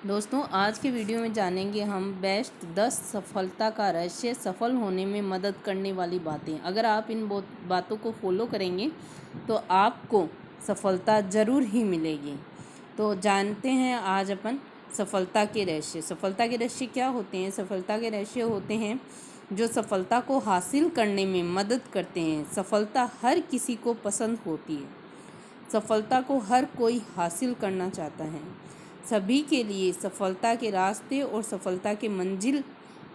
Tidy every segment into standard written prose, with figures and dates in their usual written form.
दोस्तों, आज के वीडियो में जानेंगे हम बेस्ट 10 सफलता का रहस्य, सफल होने में मदद करने वाली बातें। अगर आप इन बातों को फॉलो करेंगे तो आपको सफलता ज़रूर ही मिलेगी। तो जानते हैं आज अपन सफलता के रहस्य। सफलता के रहस्य क्या होते हैं? सफलता के रहस्य होते हैं जो सफलता को हासिल करने में मदद करते हैं। सफलता हर किसी को पसंद होती है। सफलता को हर कोई हासिल करना चाहता है। सभी के लिए सफलता के रास्ते और सफलता के मंजिल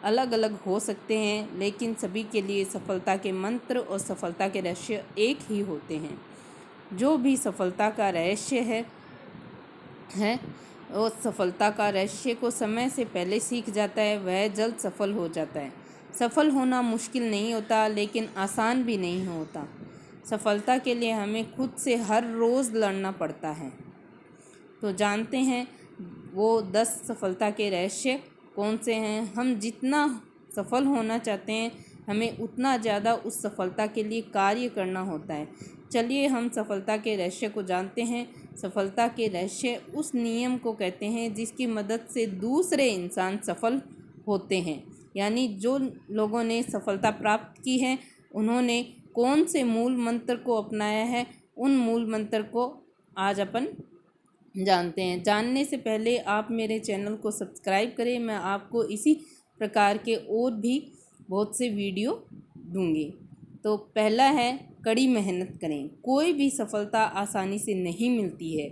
अलग अलग हो सकते हैं, लेकिन सभी के लिए सफलता के मंत्र और सफलता के रहस्य एक ही होते हैं। जो भी सफलता का रहस्य है और सफलता का रहस्य को समय से पहले सीख जाता है, वह जल्द सफल हो जाता है। सफल होना मुश्किल नहीं होता, लेकिन आसान भी नहीं होता। सफलता के लिए हमें खुद से हर रोज़ लड़ना पड़ता है। तो जानते हैं वो 10 सफलता के रहस्य कौन से हैं। हम जितना सफल होना चाहते हैं, हमें उतना ज़्यादा उस सफलता के लिए कार्य करना होता है। चलिए हम सफलता के रहस्य को जानते हैं। सफलता के रहस्य उस नियम को कहते हैं जिसकी मदद से दूसरे इंसान सफल होते हैं। यानी जो लोगों ने सफलता प्राप्त की है, उन्होंने कौन से मूल मंत्र को अपनाया है, उन मूल मंत्र को आज अपन जानते हैं। जानने से पहले आप मेरे चैनल को सब्सक्राइब करें। मैं आपको इसी प्रकार के और भी बहुत से वीडियो दूंगी। तो पहला है, कड़ी मेहनत करें। कोई भी सफलता आसानी से नहीं मिलती है।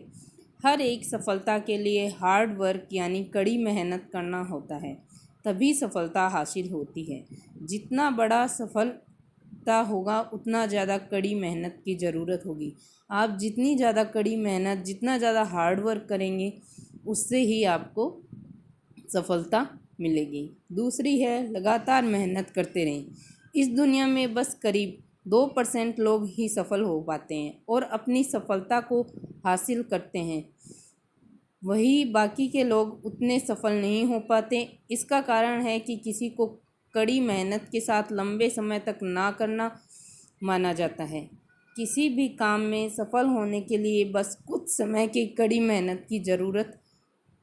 हर एक सफलता के लिए हार्ड वर्क यानी कड़ी मेहनत करना होता है, तभी सफलता हासिल होती है। जितना बड़ा सफलता होगा, उतना ज़्यादा कड़ी मेहनत की ज़रूरत होगी। आप जितनी ज़्यादा कड़ी मेहनत, जितना ज़्यादा हार्ड वर्क करेंगे, उससे ही आपको सफलता मिलेगी। दूसरी है, लगातार मेहनत करते रहें। इस दुनिया में बस करीब 2% लोग ही सफल हो पाते हैं और अपनी सफलता को हासिल करते हैं। वही बाकी के लोग उतने सफल नहीं हो पाते। इसका कारण है कि किसी को कड़ी मेहनत के साथ लंबे समय तक ना करना माना जाता है। किसी भी काम में सफल होने के लिए बस कुछ समय की कड़ी मेहनत की ज़रूरत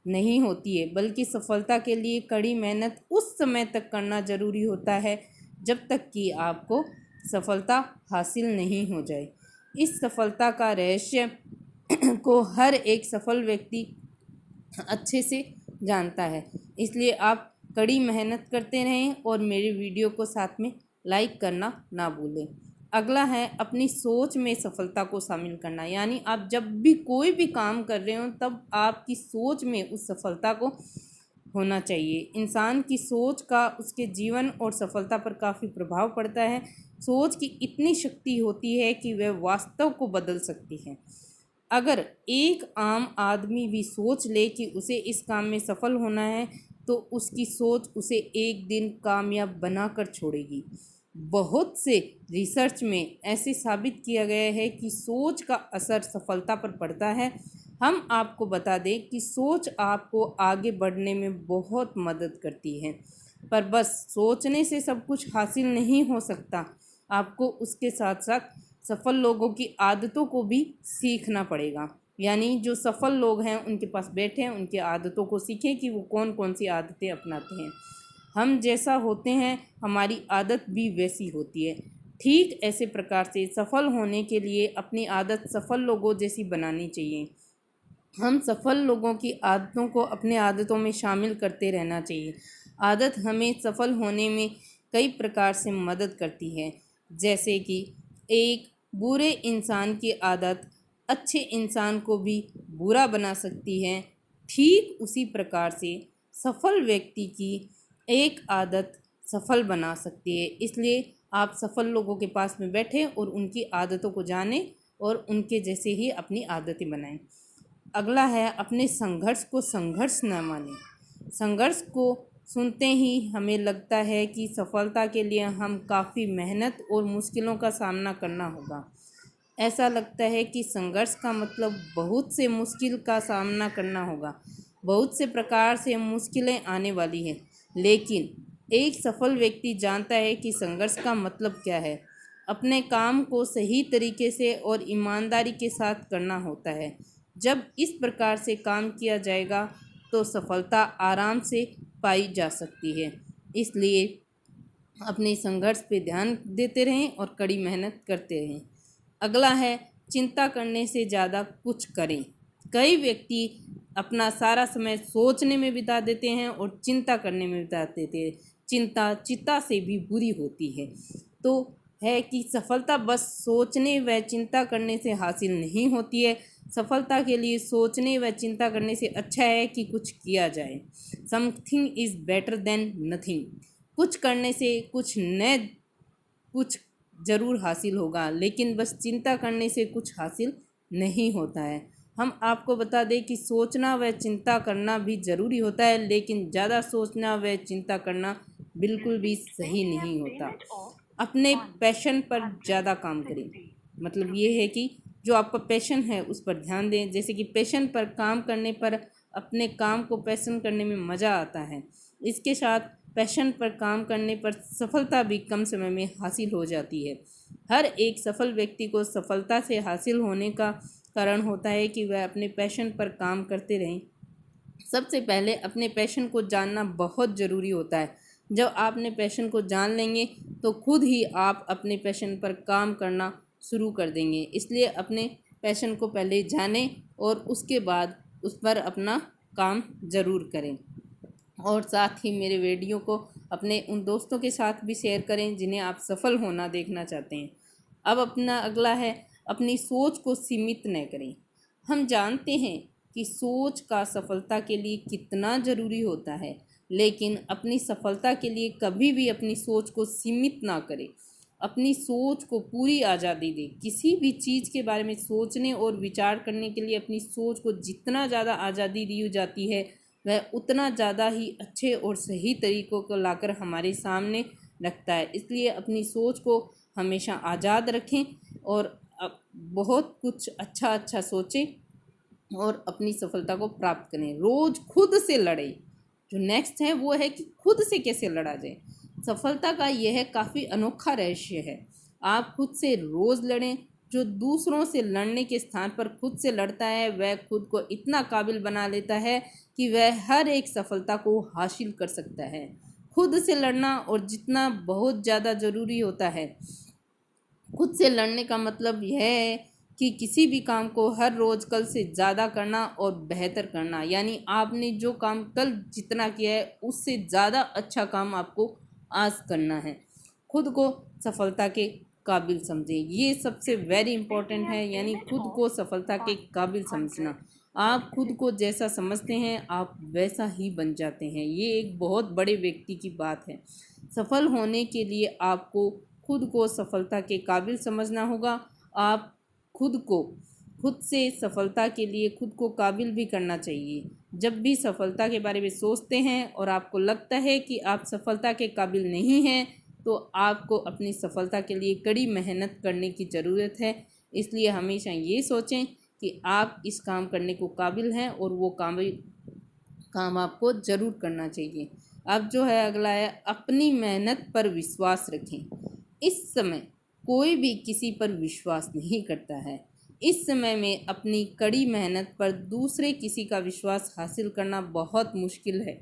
नहीं होती है, बल्कि सफलता के लिए कड़ी मेहनत उस समय तक करना ज़रूरी होता है जब तक कि आपको सफलता हासिल नहीं हो जाए। इस सफलता का रहस्य को हर एक सफल व्यक्ति अच्छे से जानता है। इसलिए आप कड़ी मेहनत करते रहें और मेरे वीडियो को साथ में लाइक करना ना भूलें। अगला है, अपनी सोच में सफलता को शामिल करना। यानी आप जब भी कोई भी काम कर रहे हो, तब आपकी सोच में उस सफलता को होना चाहिए। इंसान की सोच का उसके जीवन और सफलता पर काफ़ी प्रभाव पड़ता है। सोच की इतनी शक्ति होती है कि वह वास्तव को बदल सकती है। अगर एक आम आदमी भी सोच ले कि उसे इस काम में सफल होना है, तो उसकी सोच उसे एक दिन कामयाब बनाकर छोड़ेगी। बहुत से रिसर्च में ऐसे साबित किया गया है कि सोच का असर सफलता पर पड़ता है। हम आपको बता दें कि सोच आपको आगे बढ़ने में बहुत मदद करती है, पर बस सोचने से सब कुछ हासिल नहीं हो सकता। आपको उसके साथ साथ सफल लोगों की आदतों को भी सीखना पड़ेगा। यानी जो सफल लोग हैं, उनके पास बैठें, उनकी आदतों को सीखें कि वो कौन कौन सी आदतें अपनाते हैं। हम जैसा होते हैं, हमारी आदत भी वैसी होती है। ठीक ऐसे प्रकार से सफल होने के लिए अपनी आदत सफल लोगों जैसी बनानी चाहिए। हम सफल लोगों की आदतों को अपने आदतों में शामिल करते रहना चाहिए। आदत हमें सफल होने में कई प्रकार से मदद करती है। जैसे कि एक बुरे इंसान की आदत अच्छे इंसान को भी बुरा बना सकती है। ठीक उसी प्रकार से सफल व्यक्ति की एक आदत सफल बना सकती है। इसलिए आप सफल लोगों के पास में बैठें और उनकी आदतों को जानें और उनके जैसे ही अपनी आदतें बनाएं। अगला है, अपने संघर्ष को संघर्ष न मानें। संघर्ष को सुनते ही हमें लगता है कि सफलता के लिए हम काफ़ी मेहनत और मुश्किलों का सामना करना होगा। ऐसा लगता है कि संघर्ष का मतलब बहुत से मुश्किल का सामना करना होगा, बहुत से प्रकार से मुश्किलें आने वाली हैं। लेकिन एक सफल व्यक्ति जानता है कि संघर्ष का मतलब क्या है। अपने काम को सही तरीके से और ईमानदारी के साथ करना होता है। जब इस प्रकार से काम किया जाएगा, तो सफलता आराम से पाई जा सकती है। इसलिए अपने संघर्ष पे ध्यान देते रहें और कड़ी मेहनत करते रहें। अगला है चिंता करने से ज़्यादा कुछ करें। कई व्यक्ति अपना सारा समय सोचने में बिता देते हैं और चिंता करने में बिता देते हैं। चिंता चिता से भी बुरी होती है। तो है कि सफलता बस सोचने व चिंता करने से हासिल नहीं होती है। सफलता के लिए सोचने व चिंता करने से अच्छा है कि कुछ किया जाए। Something is better than nothing. कुछ करने से कुछ ज़रूर हासिल होगा, लेकिन बस चिंता करने से कुछ हासिल नहीं होता है। हम आपको बता दें कि सोचना व चिंता करना भी ज़रूरी होता है, लेकिन ज़्यादा सोचना व चिंता करना बिल्कुल भी सही नहीं होता। अपने पैशन पर ज़्यादा काम करें। मतलब ये है कि जो आपका पैशन है उस पर ध्यान दें। जैसे कि पैशन पर काम करने पर अपने काम को पैशन करने में मज़ा आता है। इसके साथ पैशन पर काम करने पर सफलता भी कम समय में हासिल हो जाती है। हर एक सफल व्यक्ति को सफलता से हासिल होने का कारण होता है कि वह अपने पैशन पर काम करते रहें। सबसे पहले अपने पैशन को जानना बहुत ज़रूरी होता है। जब आप अपने पैशन को जान लेंगे तो खुद ही आप अपने पैशन पर काम करना शुरू कर देंगे। इसलिए अपने पैशन को पहले जानें और उसके बाद उस पर अपना काम ज़रूर करें। और साथ ही मेरे वीडियो को अपने उन दोस्तों के साथ भी शेयर करें जिन्हें आप सफल होना देखना चाहते हैं। अब अपना अगला है अपनी सोच को सीमित न करें। हम जानते हैं कि सोच का सफलता के लिए कितना ज़रूरी होता है, लेकिन अपनी सफलता के लिए कभी भी अपनी सोच को सीमित ना करें। अपनी सोच को पूरी आज़ादी दें। किसी भी चीज़ के बारे में सोचने और विचार करने के लिए अपनी सोच को जितना ज़्यादा आज़ादी दी जाती है, वह उतना ज़्यादा ही अच्छे और सही तरीक़ों को लाकर हमारे सामने रखता है। इसलिए अपनी सोच को हमेशा आज़ाद रखें और बहुत कुछ अच्छा सोचें और अपनी सफलता को प्राप्त करें। रोज़ खुद से लड़ें। जो नेक्स्ट है वो है कि खुद से कैसे लड़ा जाए। सफलता का यह काफ़ी अनोखा रहस्य है। आप खुद से रोज़ लड़ें। जो दूसरों से लड़ने के स्थान पर खुद से लड़ता है वह खुद को इतना काबिल बना लेता है कि वह हर एक सफलता को हासिल कर सकता है। खुद से लड़ना और जितना बहुत ज़्यादा ज़रूरी होता है। खुद से लड़ने का मतलब यह है कि किसी भी काम को हर रोज़ कल से ज़्यादा करना और बेहतर करना। यानी आपने जो काम कल जितना किया है उससे ज़्यादा अच्छा काम आपको आज करना है। खुद को सफलता के काबिल समझें। ये सबसे वेरी इम्पोर्टेंट है। यानी खुद को सफलता के काबिल समझना। आप खुद को जैसा समझते हैं आप वैसा ही बन जाते हैं। ये एक बहुत बड़े व्यक्ति की बात है। सफल होने के लिए आपको खुद को सफलता के काबिल समझना होगा। आप खुद से सफलता के लिए खुद को काबिल भी करना चाहिए। जब भी सफलता के बारे में सोचते हैं और आपको लगता है कि आप सफलता के काबिल नहीं हैं, तो आपको अपनी सफलता के लिए कड़ी मेहनत करने की ज़रूरत है। इसलिए हमेशा ये सोचें कि आप इस काम करने को काबिल हैं और वो काम आपको ज़रूर करना चाहिए। अब जो है अगला है अपनी मेहनत पर विश्वास रखें। इस समय कोई भी किसी पर विश्वास नहीं करता है। इस समय में अपनी कड़ी मेहनत पर दूसरे किसी का विश्वास हासिल करना बहुत मुश्किल है,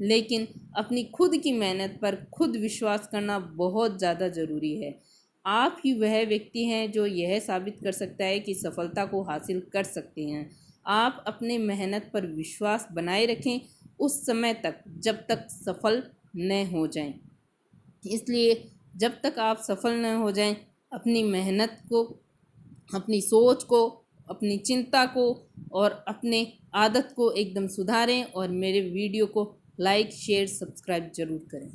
लेकिन अपनी खुद की मेहनत पर खुद विश्वास करना बहुत ज़्यादा ज़रूरी है। आप ही वह व्यक्ति हैं जो यह साबित कर सकता है कि सफलता को हासिल कर सकते हैं। आप अपने मेहनत पर विश्वास बनाए रखें उस समय तक जब तक सफल न हो जाएं। इसलिए जब तक आप सफल न हो जाएं, अपनी मेहनत को, अपनी सोच को, अपनी चिंता को और अपने आदत को एकदम सुधारें और मेरे वीडियो को लाइक, शेयर, सब्सक्राइब ज़रूर करें।